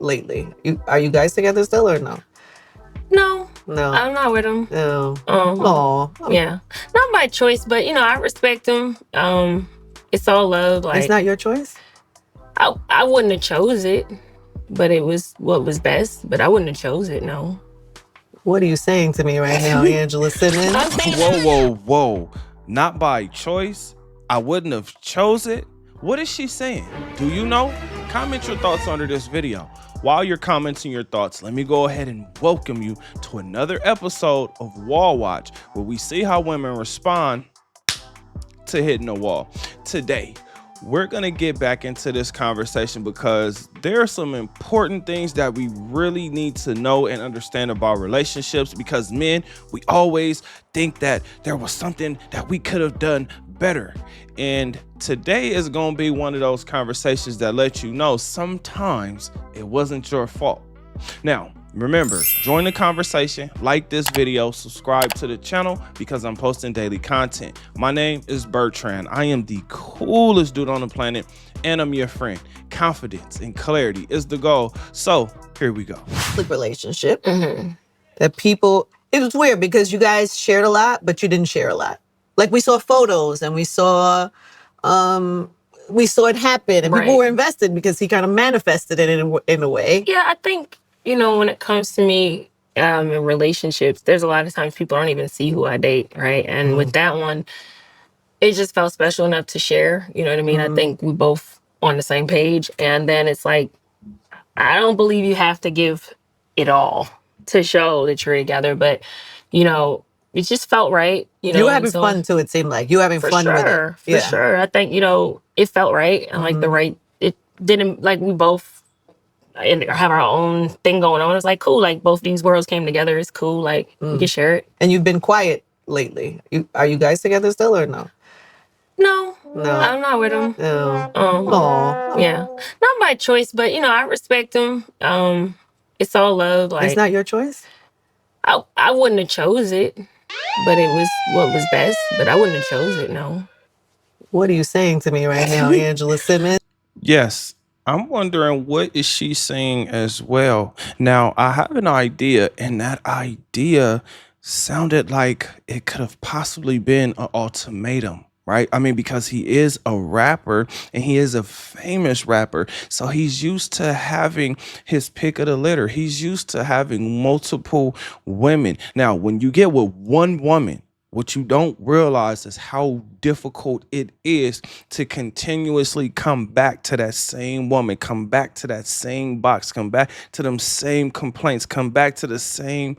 lately? Are you guys together still or no? No, No. I'm not with him. No. Oh. Yeah, not by choice, but I respect him. It's all love. It's Like not your choice? I wouldn't have chose it, but it was what was best. But I wouldn't have chose it. No. What are you saying to me right now, Angela Simmons? Whoa, whoa, whoa. Not by choice. I wouldn't have chose it. What is she saying? Do you know? Comment your thoughts under this video. While you're commenting your thoughts, let me go ahead and welcome you to another episode of Wall Watch, where we see how women respond to hitting a wall. Today, we're going to get back into this conversation because there are some important things that we really need to know and understand about relationships, because men, we always think that there was something that we could have done better. And today is going to be one of those conversations that let you know sometimes it wasn't your fault. Now, remember, join the conversation, like this video, subscribe to the channel because I'm posting daily content. My name is Bertrand. I am the coolest dude on the planet, and I'm your friend. Confidence and clarity is the goal. So here we go. Relationship that people, it was weird because you guys shared a lot, but you didn't share a lot. Like we saw photos and we saw it happen, and people were invested because he kind of manifested it in a way. Yeah, I think when it comes to me in relationships, there's a lot of times people don't even see who I date, right? And with that one, it just felt special enough to share. You know what I mean? I think we both on the same page, and then it's like, I don't believe you have to give it all to show that you're together, but it just felt right. You were having fun too. It seemed like you were having fun with it. For sure. I think it felt right, and like the right. It didn't, like, we both have our own thing going on. It's like cool. Like both these worlds came together. It's cool. Like we can share it. And you've been quiet lately. Are you guys together still or no? No, I'm not with him. No. Yeah, not by choice, but I respect him. It's all love. Like It's not your choice? I wouldn't have chose it, but it was what was best. But I wouldn't have chose it. No. What are you saying to me right now, Angela Simmons? Yes, I'm wondering what is she saying as well. Now, I have an idea, and that idea sounded like it could have possibly been an ultimatum, right? I mean, because he is a rapper and he is a famous rapper. So he's used to having his pick of the litter. He's used to having multiple women. Now, when you get with one woman, what you don't realize is how difficult it is to continuously come back to that same woman, come back to that same box, come back to them same complaints, come back to the same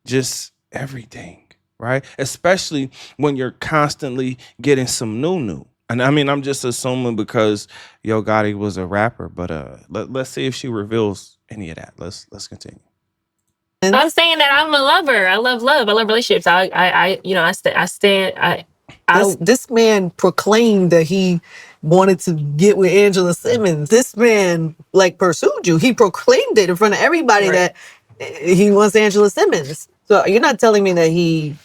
just everything, right? Especially when you're constantly getting some new. And I mean, I'm just assuming because Yo Gotti was a rapper, but let's see if she reveals any of that. Let's continue. I'm saying that I'm a lover. I love love. I love relationships. This man proclaimed that he wanted to get with Angela Simmons. This man pursued you. He proclaimed it in front of everybody that he wants Angela Simmons. So you're not telling me that he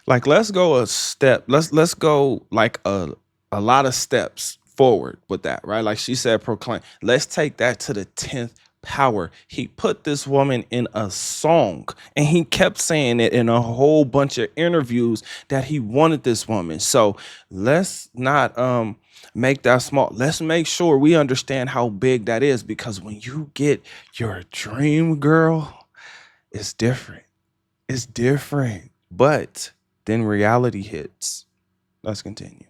let's go a step. Let's go like a lot of steps forward with that, right? Like she said, proclaim. Let's take that to the 10th power. He put this woman in a song, and he kept saying it in a whole bunch of interviews that he wanted this woman. So let's not make that small. Let's make sure we understand how big that is, because when you get your dream girl, it's different. It's different. But then reality hits. Let's continue.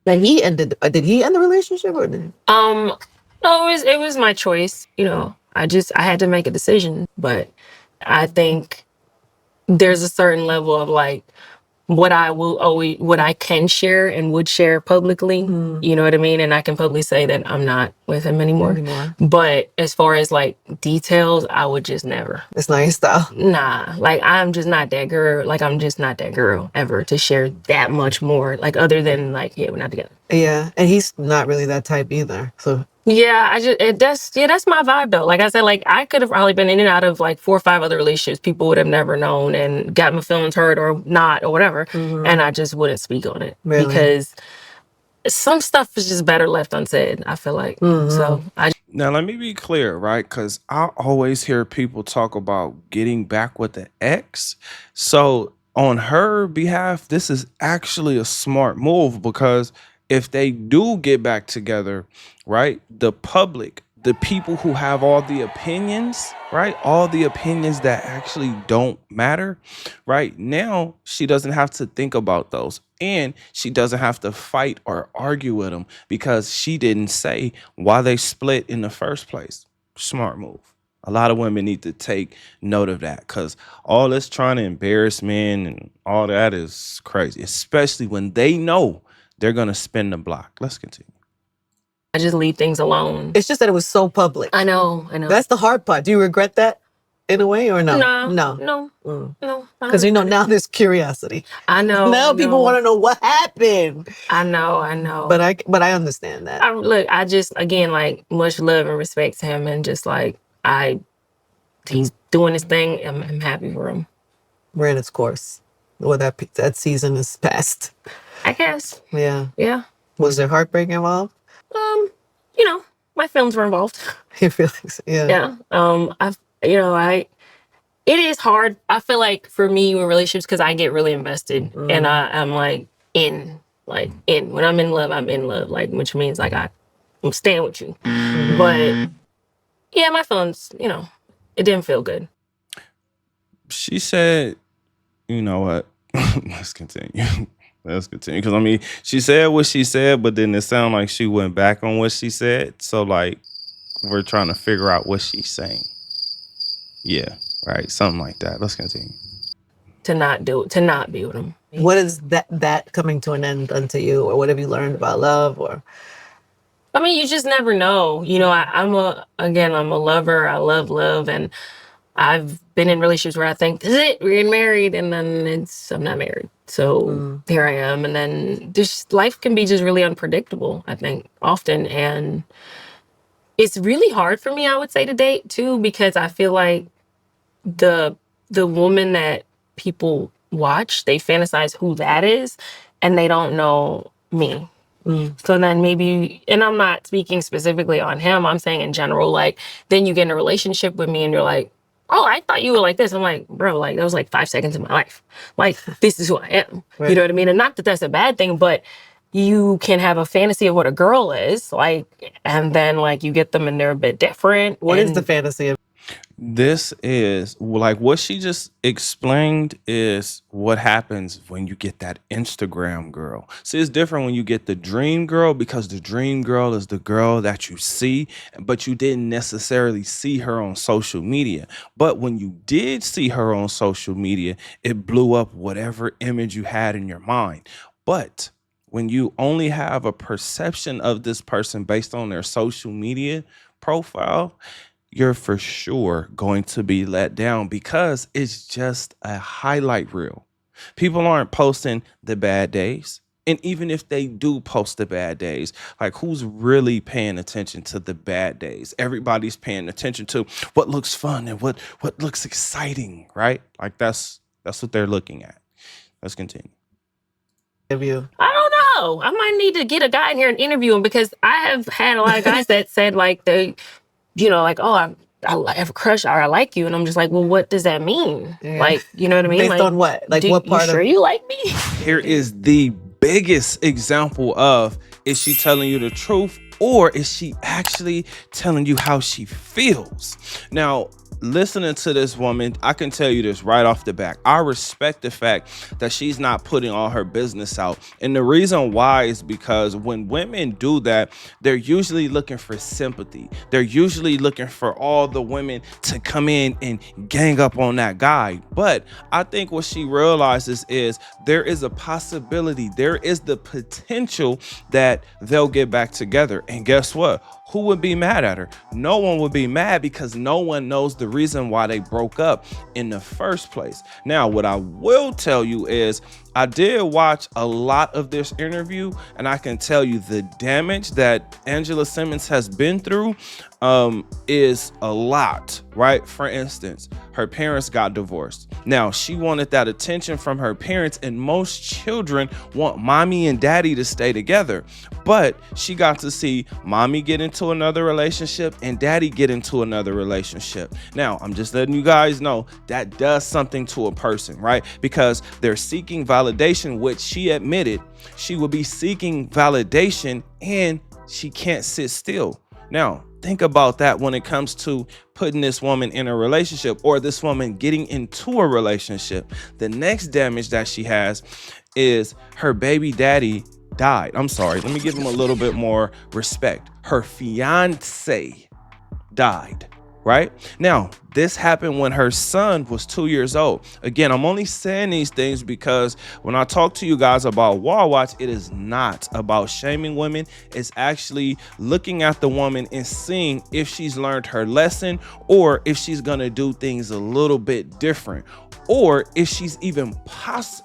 Did he end the relationship or did No, it was my choice. I had to make a decision, but I think there's a certain level of like what I can share and would share publicly. You know what I mean? And I can publicly say that I'm not with him anymore. But as far as like details, I would just never. It's not your style? Nah, like I'm just not that girl. Like I'm just not that girl ever to share that much more. Like other than like, yeah, we're not together. Yeah, and he's not really that type either. So yeah, that's my vibe though. Like I said, like I could have probably been in and out of like 4 or 5 other relationships people would have never known and got my feelings hurt or not or whatever, and I just wouldn't speak on it because some stuff is just better left unsaid. I feel like so. Now, let me be clear, right? Because I always hear people talk about getting back with the ex. So, on her behalf, this is actually a smart move because if they do get back together, right, the public, the people who have all the opinions, right, all the opinions that actually don't matter, right, now she doesn't have to think about those. And she doesn't have to fight or argue with them because she didn't say why they split in the first place. Smart move. A lot of women need to take note of that because all this trying to embarrass men and all that is crazy, especially when they know they're going to spin the block. Let's continue. I just leave things alone. It's just that it was so public. I know. That's the hard part. Do you regret that in a way or no? No. Because now there's curiosity. I know. Now people want to know what happened. I know. But I understand that. I just, again, like, much love and respect to him, and just like he's doing his thing. I'm happy for him. Ran its course. Well, that season is past. I guess. Yeah. Yeah. Was there heartbreak involved? My feelings were involved. Your feelings, yeah. Yeah. It is hard. I feel like for me with relationships, because I get really invested and I'm like in. When I'm in love, I'm in love, like, which means like I'm staying with you. But yeah, my feelings, it didn't feel good. She said, you know what? Let's continue. Let's continue. Because, she said what she said, but then it sounded like she went back on what she said. So, like, we're trying to figure out what she's saying. Yeah, right. Something like that. Let's continue. To not be with him. What is that coming to an end unto you? Or what have you learned about love? Or you just never know. I'm a lover. I love love. And I've been in relationships where I think, this is it, we're getting married, and then I'm not married. So here I am. And then life can be just really unpredictable, I think, often. And it's really hard for me, I would say, to date too, because I feel like the woman that people watch, they fantasize who that is, and they don't know me. So then maybe, and I'm not speaking specifically on him, I'm saying in general, like, then you get in a relationship with me and you're like, oh, I thought you were like this. I'm like, bro, like, that was like 5 seconds of my life. Like, this is who I am. Right. You know what I mean? And not that that's a bad thing, but you can have a fantasy of what a girl is, like, and then, like, you get them and they're a bit different. What is the fantasy of? This is like what she just explained is what happens when you get that Instagram girl. See, it's different when you get the dream girl, because the dream girl is the girl that you see, but you didn't necessarily see her on social media. But when you did see her on social media, it blew up whatever image you had in your mind. But when you only have a perception of this person based on their social media profile, you're for sure going to be let down because it's just a highlight reel. People aren't posting the bad days. And even if they do post the bad days, like, who's really paying attention to the bad days? Everybody's paying attention to what looks fun and what looks exciting, right? Like, that's what they're looking at. Let's continue. Have you? I don't know. I might need to get a guy in here and interview him, because I have had a lot of guys that said, like, they, like, oh, I have a crush or I like you. And I'm just like, well, what does that mean? Yeah. Like, you know what I mean? Based on what? Like, what part you sure you like me? Here is the biggest example of, is she telling you the truth, or is she actually telling you how she feels? Now, listening to this woman, I can tell you this right off the back. I respect the fact that she's not putting all her business out. And the reason why is because when women do that, they're usually looking for sympathy. They're usually looking for all the women to come in and gang up on that guy. But I think what she realizes is there is a possibility, there is the potential that they'll get back together. And guess what? Who would be mad at her? No one would be mad, because no one knows the reason why they broke up in the first place. Now, what I will tell you is I did watch a lot of this interview, and I can tell you the damage that Angela Simmons has been through is a lot, right? For instance, her parents got divorced. Now, she wanted that attention from her parents, and most children want mommy and daddy to stay together. But she got to see mommy get into into another relationship and daddy get into another relationship. Now, I'm just letting you guys know that does something to a person, right? Because they're seeking validation, which she admitted she will be seeking validation, and she can't sit still. Now, think about that when it comes to putting this woman in a relationship, or this woman getting into a relationship. The next damage that she has is her baby daddy died. I'm sorry, let me give him a little bit more respect. Her fiance died. Right now, this happened when her son was 2 years old. Again, I'm only saying these things because when I talk to you guys about Wall Watch, it is not about shaming women. It's actually looking at the woman and seeing if she's learned her lesson, or if she's gonna do things a little bit different, or if she's even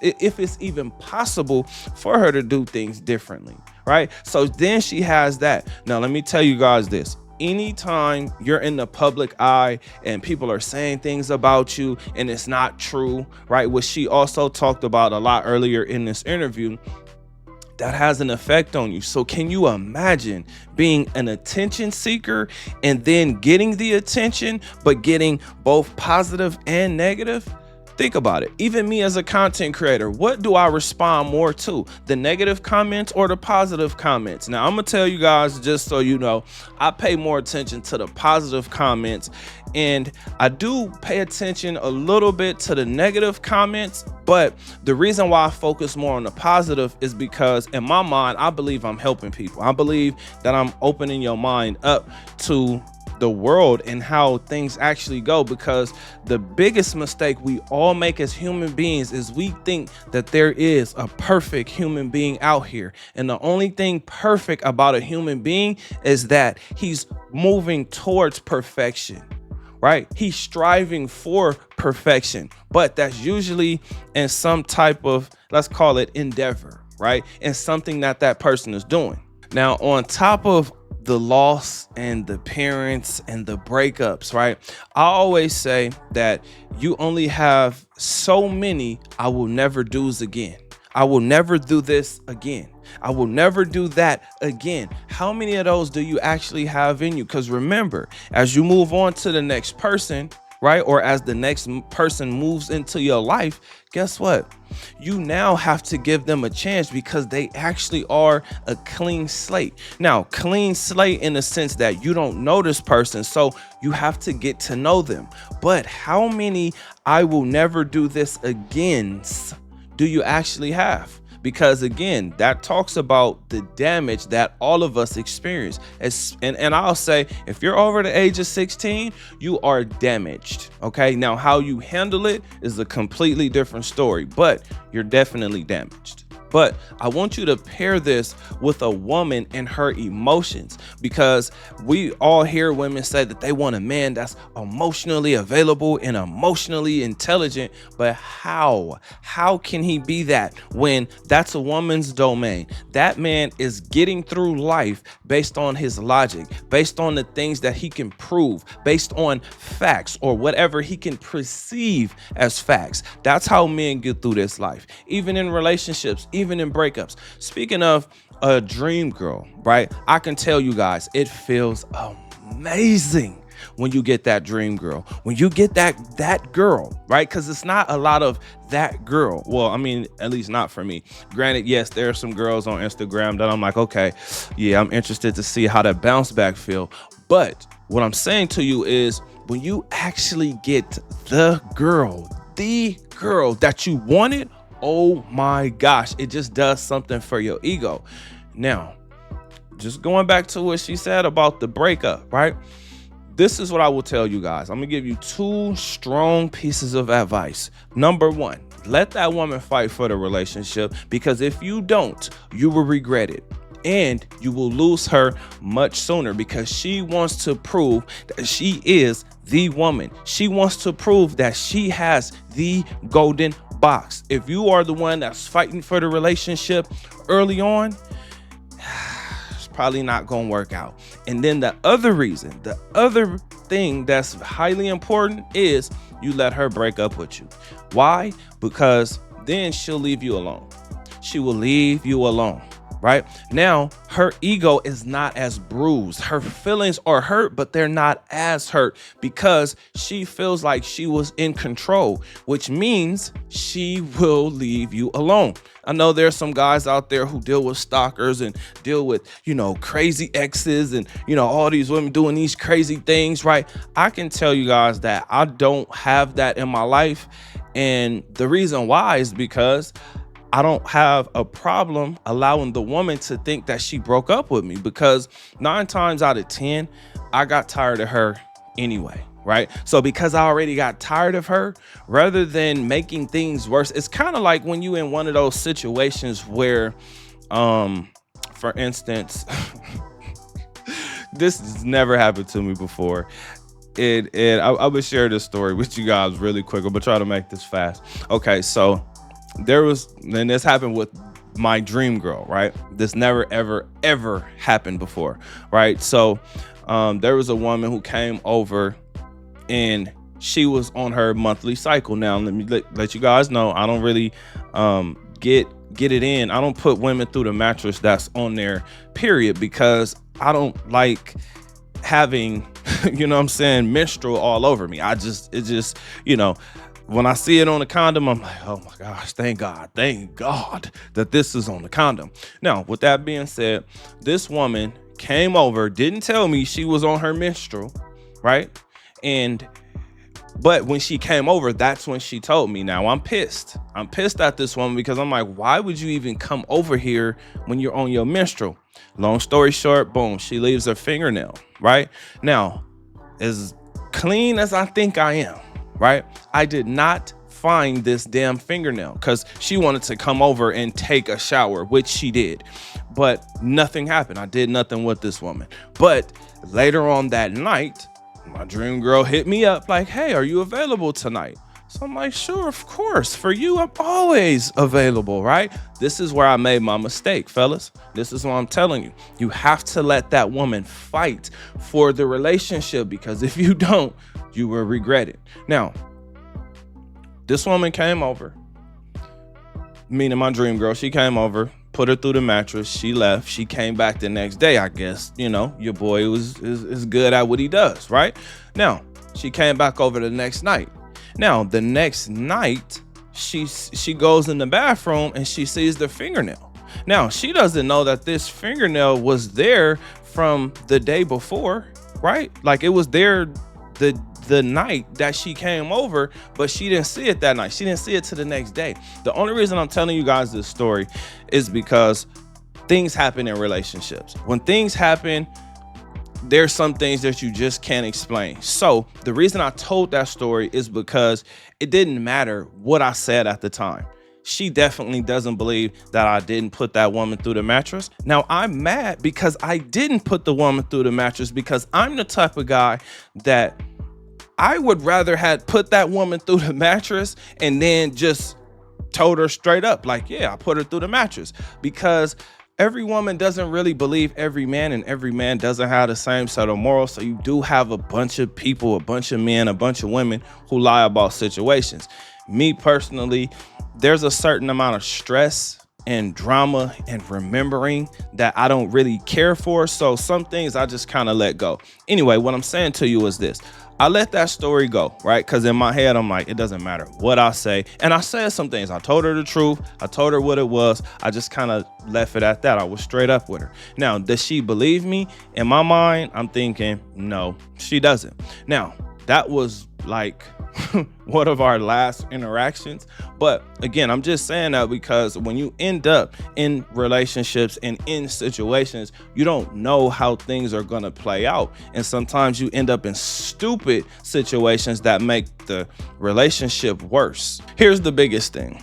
if it's even possible for her to do things differently. Right? So then she has that. Now, let me tell you guys this. Anytime you're in the public eye and people are saying things about you and it's not true, right? Which she also talked about a lot earlier in this interview, that has an effect on you. So can you imagine being an attention seeker and then getting the attention, but getting both positive and negative? Think about it. Even me as a content creator, what do I respond more to? The negative comments or the positive comments? Now, I'm gonna tell you guys, just so you know, I pay more attention to the positive comments, and I do pay attention a little bit to the negative comments. But the reason why I focus more on the positive is because in my mind, I believe I'm helping people. I believe that I'm opening your mind up to the world and how things actually go, because the biggest mistake we all make as human beings is we think that there is a perfect human being out here, and the only thing perfect about a human being is that he's moving towards perfection, right? He's striving for perfection, but that's usually in some type of, let's call it endeavor, right? And something that person is doing. Now, on top of the loss and the parents and the breakups, right? I always say that you only have so many I will never do's again. I will never do this again. I will never do that again. How many of those do you actually have in you? Because remember, as you move on to the next person, right? Or as the next person moves into your life, guess what? You now have to give them a chance, because they actually are a clean slate. Now, clean slate in the sense that you don't know this person, so you have to get to know them. But how many I will never do this agains do you actually have? Because again, that talks about the damage that all of us experience. And I'll say, if you're over the age of 16, you are damaged. Okay. Now, how you handle it is a completely different story, but you're definitely damaged. But I want you to pair this with a woman and her emotions, because we all hear women say that they want a man that's emotionally available and emotionally intelligent. But how can he be that when that's a woman's domain? That man is getting through life based on his logic, based on the things that he can prove, based on facts or whatever he can perceive as facts. That's how men get through this life, even in relationships, even in breakups. Speaking of a dream girl, right? I can tell you guys, it feels amazing when you get that dream girl, when you get that girl, right? Because it's not a lot of that girl. Well, I mean, at least not for me. Granted, yes, there are some girls on Instagram that I'm like, okay, yeah, I'm interested to see how that bounce back feel. But what I'm saying to you is, when you actually get the girl that you wanted, oh my gosh, it just does something for your ego. Now, just going back to what she said about the breakup, right? This is what I will tell you guys. I'm gonna give you 2 strong pieces of advice. Number 1, let that woman fight for the relationship, because if you don't, you will regret it. And you will lose her much sooner, because she wants to prove that she is the woman. She wants to prove that she has the golden box. If you are the one that's fighting for the relationship early on, it's probably not going to work out. And then the other thing that's highly important is you let her break up with you. Why? Because then she'll leave you alone. She will leave you alone. right? Now, her ego is not as bruised. Her feelings are hurt, but they're not as hurt because she feels like she was in control, which means she will leave you alone. I know there's some guys out there who deal with stalkers and deal with, crazy exes and, all these women doing these crazy things, right? I can tell you guys that I don't have that in my life. And the reason why is because I don't have a problem allowing the woman to think that she broke up with me, because 9 times out of 10, I got tired of her anyway, right? So because I already got tired of her, rather than making things worse, it's kind of like when you in one of those situations where, for instance, this has never happened to me before. I would share this story with you guys really quick. I'm gonna try to make this fast. Okay, so this happened with my dream girl, right? This never ever happened before, right? So there was a woman who came over and she was on her monthly cycle. Now let me let you guys know, I don't really get it in. I don't put women through the mattress that's on their period, because I don't like having menstrual all over me. When I see it on the condom, I'm like, oh my gosh, thank God that this is on the condom. Now, with that being said, this woman came over, didn't tell me she was on her menstrual, right? But when she came over, that's when she told me. Now, I'm pissed. I'm pissed at this woman because I'm like, why would you even come over here when you're on your menstrual? Long story short, boom, she leaves her fingernail, right? Now, as clean as I think I am, right? I did not find this damn fingernail because she wanted to come over and take a shower, which she did, but nothing happened. I did nothing with this woman. But later on that night, my dream girl hit me up like, hey, are you available tonight? So I'm like, sure, of course. For you, I'm always available, right? This is where I made my mistake, fellas. This is what I'm telling you. You have to let that woman fight for the relationship, because if you don't, you will regret it. Now, this woman came over, meaning my dream girl. She came over, put her through the mattress. She left. She came back the next day. I guess, your boy is good at what he does, right? Now, she came back over the next night. Now, the next night, she goes in the bathroom and she sees the fingernail. Now, she doesn't know that this fingernail was there from the day before, right? Like, it was there the night that she came over, but she didn't see it that night. She didn't see it till the next day. The only reason I'm telling you guys this story is because things happen in relationships. When things happen, there's some things that you just can't explain. So the reason I told that story is because it didn't matter what I said at the time. She definitely doesn't believe that I didn't put that woman through the mattress. Now, I'm mad because I didn't put the woman through the mattress, because I'm the type of guy that I would rather had put that woman through the mattress and then just told her straight up, like, yeah, I put her through the mattress, because every woman doesn't really believe every man, and every man doesn't have the same set of morals. So you do have a bunch of people, a bunch of men, a bunch of women who lie about situations. Me personally, there's a certain amount of stress and drama and remembering that I don't really care for. So some things I just kind of let go. Anyway, what I'm saying to you is this. I let that story go, right? Because in my head, I'm like, it doesn't matter what I say. And I said some things. I told her the truth. I told her what it was. I just kind of left it at that. I was straight up with her. Now, does she believe me? In my mind, I'm thinking, no, she doesn't. Now, that was like one of our last interactions. But again, I'm just saying that because when you end up in relationships and in situations, you don't know how things are going to play out. And sometimes you end up in stupid situations that make the relationship worse. Here's the biggest thing.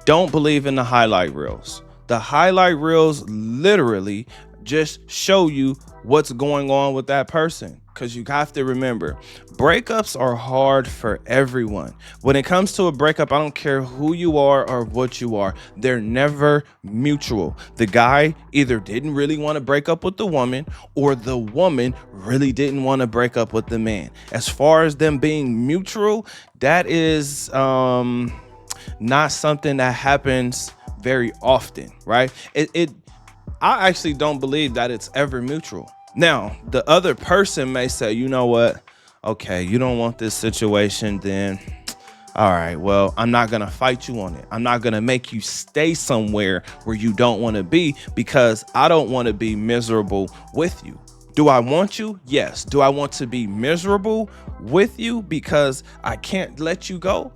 Don't believe in the highlight reels. The highlight reels literally just show you what's going on with that person. Because you have to remember, breakups are hard for everyone. When it comes to a breakup, I don't care who you are or what you are. They're never mutual. The guy either didn't really want to break up with the woman, or the woman really didn't want to break up with the man. As far as them being mutual, that is not something that happens very often, right? I actually don't believe that it's ever mutual. Now, the other person may say, you know what? Okay, you don't want this situation, then all right, well, I'm not going to fight you on it. I'm not going to make you stay somewhere where you don't want to be, because I don't want to be miserable with you. Do I want you? Yes. Do I want to be miserable with you because I can't let you go?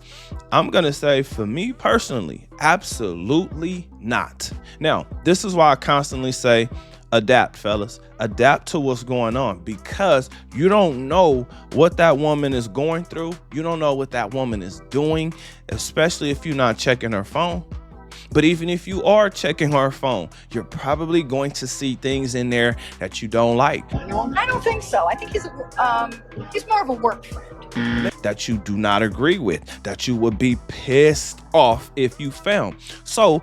I'm going to say, for me personally, absolutely not. Now, this is why I constantly say, adapt, fellas. Adapt to what's going on, because you don't know what that woman is going through. You don't know what that woman is doing, especially if you're not checking her phone. But even if you are checking her phone, you're probably going to see things in there that you don't like. I don't think so. I think he's more of a work friend. That you do not agree with, that you would be pissed off if you found. So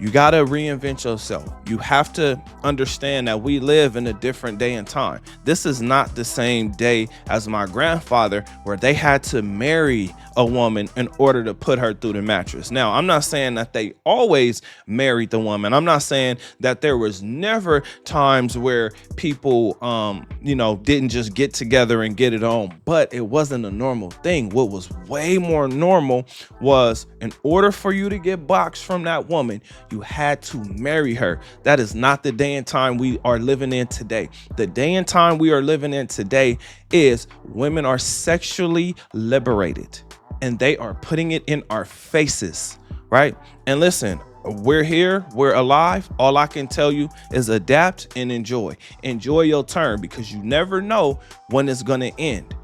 you got to reinvent yourself. You have to understand that we live in a different day and time. This is not the same day as my grandfather, where they had to marry a woman in order to put her through the mattress. Now, I'm not saying that they always married the woman. I'm not saying that there was never times where people, didn't just get together and get it on, but it wasn't a normal thing. What was way more normal was, in order for you to get boxed from that woman, you had to marry her. That is not the day and time we are living in today. The day and time we are living in today is women are sexually liberated, and they are putting it in our faces, right? And listen, we're here, we're alive. All I can tell you is adapt and enjoy. Enjoy your turn, because you never know when it's going to end.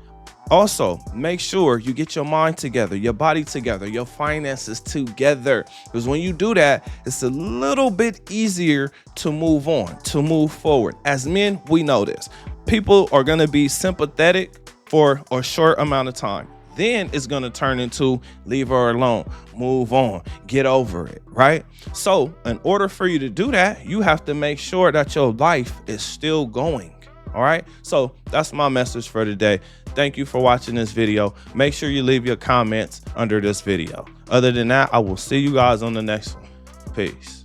Also, make sure you get your mind together, your body together, your finances together. Because when you do that, it's a little bit easier to move on, to move forward. As men, we know this. People are going to be sympathetic for a short amount of time. Then it's going to turn into leave her alone, move on, get over it, right? So in order for you to do that, you have to make sure that your life is still going. All right. So that's my message for today. Thank you for watching this video. Make sure you leave your comments under this video. Other than that, I will see you guys on the next one. Peace.